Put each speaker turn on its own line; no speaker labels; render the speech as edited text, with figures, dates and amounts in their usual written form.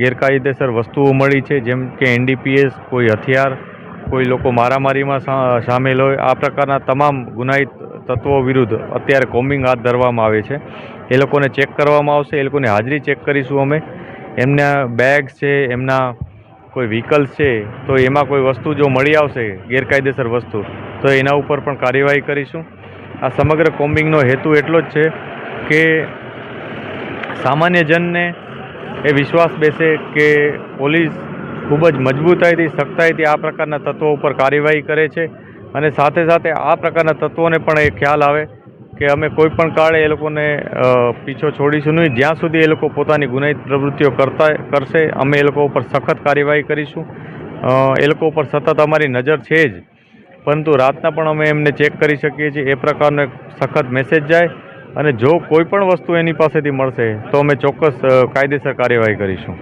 ગેરકાયદેસર વસ્તુઓ મળી છે, જેમ કે NDPS, કોઈ હથિયાર, કોઈ લોકો મારામારીમાં સામેલ હોય, આ પ્રકારના તમામ ગુનાહિત તત્વો વિરુદ્ધ અત્યારે કોમ્બિંગ હાથ ધરવામાં આવે છે. એ લોકોને ચેક કરવામાં આવશે, એ લોકોની હાજરી ચેક કરીશું અમે. એમના બેગ છે, એમના કોઈ વ્હીકલ્સ છે, તો એમાં કોઈ વસ્તુ જો મળી આવશે ગેરકાયદેસર વસ્તુ, તો એના ઉપર પણ કાર્યવાહી કરીશું. આ સમગ્ર કોમ્બિંગનો હેતુ એટલો જ છે કે સામાન્ય જનને એ વિશ્વાસ બેસે કે પોલીસ ખૂબ જ મજબૂતાઈથી, સખ્તાઈથી આ પ્રકારના તત્વો ઉપર કાર્યવાહી કરે છે, અને સાથે સાથે આ પ્રકારના તત્વોને પણ એ ખ્યાલ આવે કે અમે કોઈ પણ કાળે એ લોકોને પીછો છોડીશું નહીં. જ્યાં સુધી એ લોકો પોતાની ગુનાહિત પ્રવૃત્તિઓ કરશે, અમે એ લોકો ઉપર સખત કાર્યવાહી કરીશું. એ લોકો ઉપર સતત અમારી નજર છે જ, પરંતુ રાતના પણ અમે એમને ચેક કરી શકીએ છીએ. એ પ્રકારનો એક સખત મેસેજ જાય, અને જો કોઈ પણ વસ્તુ એની પાસેથી મળશે તો અમે ચોક્કસ કાયદેસર કાર્યવાહી કરીશું.